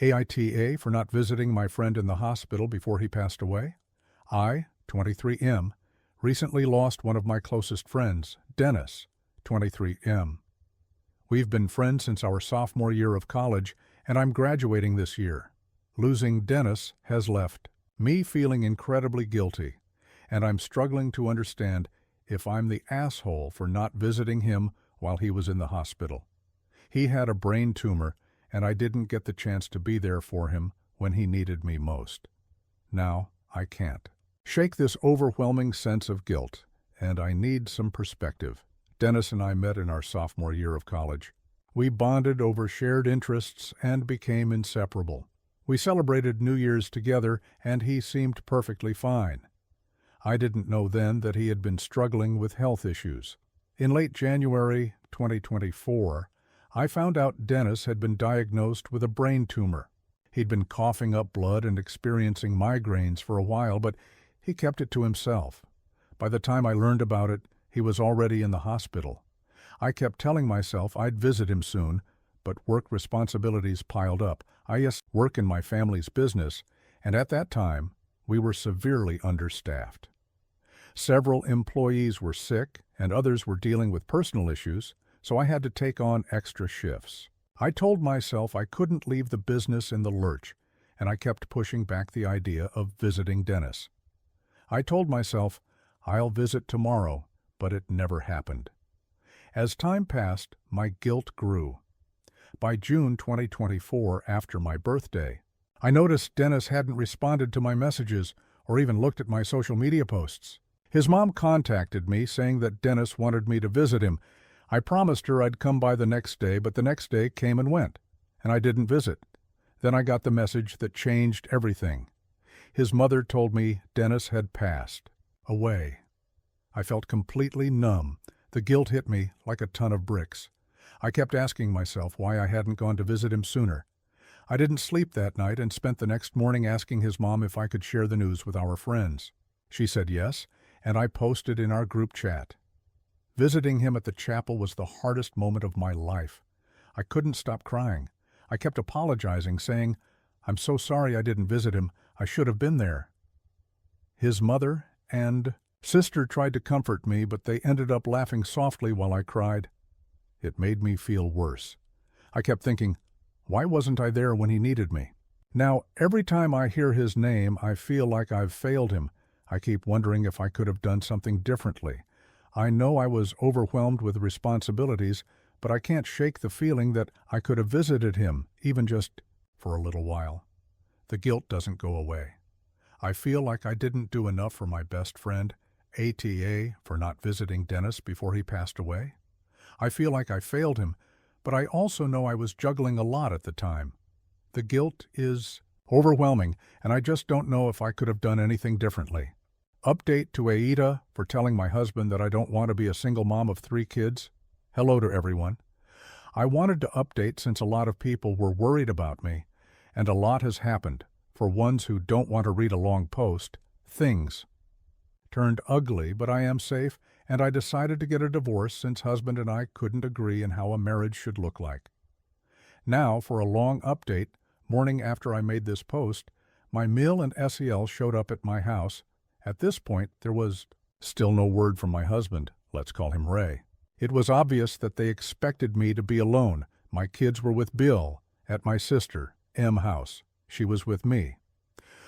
AITA for not visiting my friend in the hospital before he passed away. I, 23M, recently lost one of my closest friends, Dennis, 23M. We've been friends since our sophomore year of college, and I'm graduating this year. Losing Dennis has left me feeling incredibly guilty, and I'm struggling to understand if I'm the asshole for not visiting him while he was in the hospital. He had a brain tumor, and I didn't get the chance to be there for him when he needed me most. Now I can't shake this overwhelming sense of guilt, and I need some perspective. Dennis and I met in our sophomore year of college. We bonded over shared interests and became inseparable. We celebrated New Year's together, and he seemed perfectly fine. I didn't know then that he had been struggling with health issues. In late January 2024, I found out Dennis had been diagnosed with a brain tumor. He'd been coughing up blood and experiencing migraines for a while, but he kept it to himself. By the time I learned about it, he was already in the hospital. I kept telling myself I'd visit him soon, but work responsibilities piled up. I work in my family's business, and at that time, we were severely understaffed. Several employees were sick, and others were dealing with personal issues, so I had to take on extra shifts. I told myself I couldn't leave the business in the lurch, and I kept pushing back the idea of visiting Dennis. I told myself, I'll visit tomorrow, but it never happened. As time passed, my guilt grew. By June 2024, after my birthday, I noticed Dennis hadn't responded to my messages or even looked at my social media posts. His mom contacted me saying that Dennis wanted me to visit him. I promised her I'd come by the next day, but the next day came and went, and I didn't visit. Then I got the message that changed everything. His mother told me Dennis had passed away. I felt completely numb. The guilt hit me like a ton of bricks. I kept asking myself why I hadn't gone to visit him sooner. I didn't sleep that night and spent the next morning asking his mom if I could share the news with our friends. She said yes, and I posted in our group chat. Visiting him at the chapel was the hardest moment of my life. I couldn't stop crying. I kept apologizing, saying, "I'm so sorry I didn't visit him. I should have been there." His mother and sister tried to comfort me, but they ended up laughing softly while I cried. It made me feel worse. I kept thinking, why wasn't I there when he needed me? Now, every time I hear his name, I feel like I've failed him. I keep wondering if I could have done something differently. I know I was overwhelmed with responsibilities, but I can't shake the feeling that I could have visited him, even just for a little while. The guilt doesn't go away. I feel like I didn't do enough for my best friend, ATA, for not visiting Dennis before he passed away. I feel like I failed him, but I also know I was juggling a lot at the time. The guilt is overwhelming, and I just don't know if I could have done anything differently. Update to Aida for telling my husband that I don't want to be a single mom of 3 kids. Hello to everyone. I wanted to update since a lot of people were worried about me, and a lot has happened. For ones who don't want to read a long post, things turned ugly, but I am safe, and I decided to get a divorce since husband and I couldn't agree on how a marriage should look like. Now, for a long update, morning after I made this post, my meal and SEL showed up at my house. At this point, there was still no word from my husband. Let's call him Ray. It was obvious that they expected me to be alone. My kids were with Bill at my sister, M house. She was with me.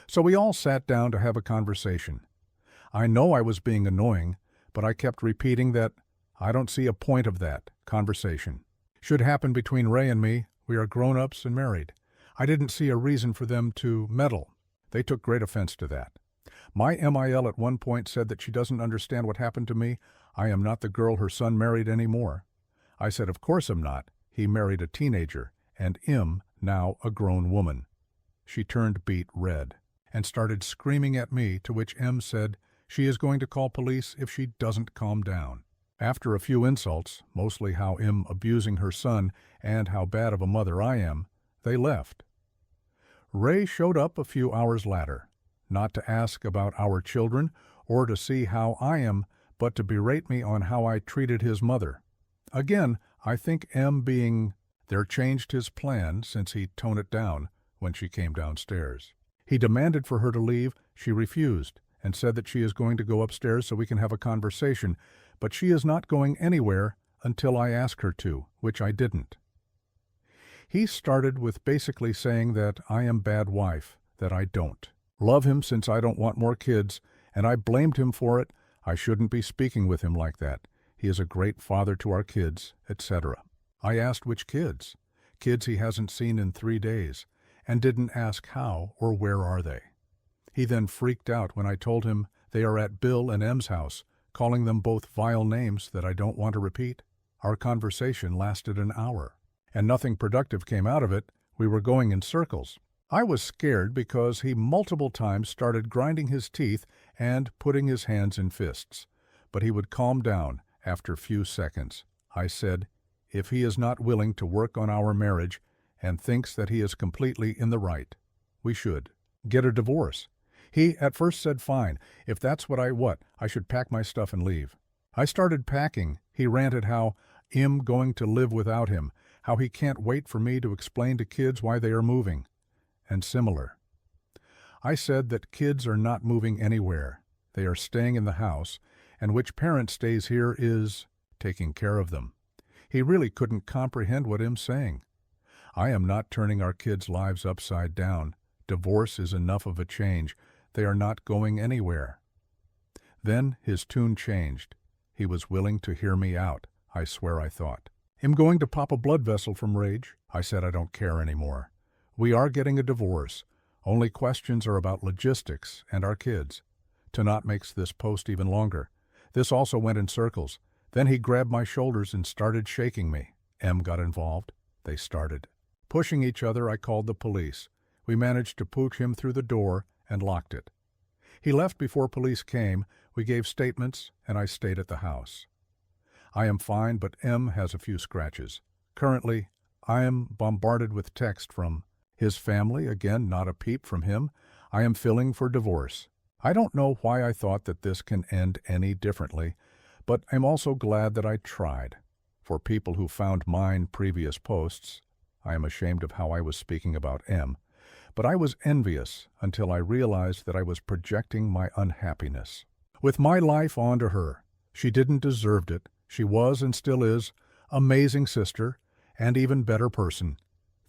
So we all sat down to have a conversation. I know I was being annoying, but I kept repeating that I don't see a point of that conversation. Should happen between Ray and me. We are grown-ups and married. I didn't see a reason for them to meddle. They took great offense to that. My MIL at one point said that she doesn't understand what happened to me. I am not the girl her son married anymore. I said, of course I'm not. He married a teenager, and M, now a grown woman. She turned beet red and started screaming at me, to which M said she is going to call police if she doesn't calm down. After a few insults, mostly how M abusing her son and how bad of a mother I am, they left. Ray showed up a few hours later, not to ask about our children or to see how I am, but to berate me on how I treated his mother. Again, I think M being there changed his plan since he toned it down, when she came downstairs. He demanded for her to leave. She refused and said that she is going to go upstairs so we can have a conversation, but she is not going anywhere until I ask her to, which I didn't. He started with basically saying that I am bad wife, that I don't love him since I don't want more kids, and I blamed him for it. I shouldn't be speaking with him like that. He is a great father to our kids, etc. I asked which kids. Kids he hasn't seen in 3 days, and didn't ask how or where are they. He then freaked out when I told him they are at Bill and M's house, calling them both vile names that I don't want to repeat. Our conversation lasted an hour, and nothing productive came out of it. We were going in circles. I was scared because he multiple times started grinding his teeth and putting his hands in fists, but he would calm down after a few seconds. I said, if he is not willing to work on our marriage and thinks that he is completely in the right, we should get a divorce. He at first said fine, if that's what I should pack my stuff and leave. I started packing. He ranted how I'm going to live without him, how he can't wait for me to explain to kids why they are moving, and similar. I said that kids are not moving anywhere. They are staying in the house, and which parent stays here is taking care of them. He really couldn't comprehend what I'm saying. I am not turning our kids' lives upside down. Divorce is enough of a change. They are not going anywhere. Then his tune changed. He was willing to hear me out, I swear I thought. I'm going to pop a blood vessel from rage. I said I don't care anymore. We are getting a divorce. Only questions are about logistics and our kids. Tanat makes this post even longer. This also went in circles. Then he grabbed my shoulders and started shaking me. M got involved. They started pushing each other. I called the police. We managed to push him through the door and locked it. He left before police came. We gave statements, and I stayed at the house. I am fine, but M has a few scratches. Currently, I am bombarded with text from his family, again, not a peep from him. I am filing for divorce. I don't know why I thought that this can end any differently, but I'm also glad that I tried. For people who found mine previous posts, I am ashamed of how I was speaking about M, but I was envious until I realized that I was projecting my unhappiness with my life onto her. She didn't deserve it. She was and still is amazing sister and even better person.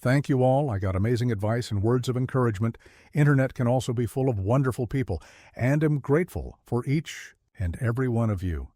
Thank you all. I got amazing advice and words of encouragement. Internet can also be full of wonderful people, and am grateful for each and every one of you.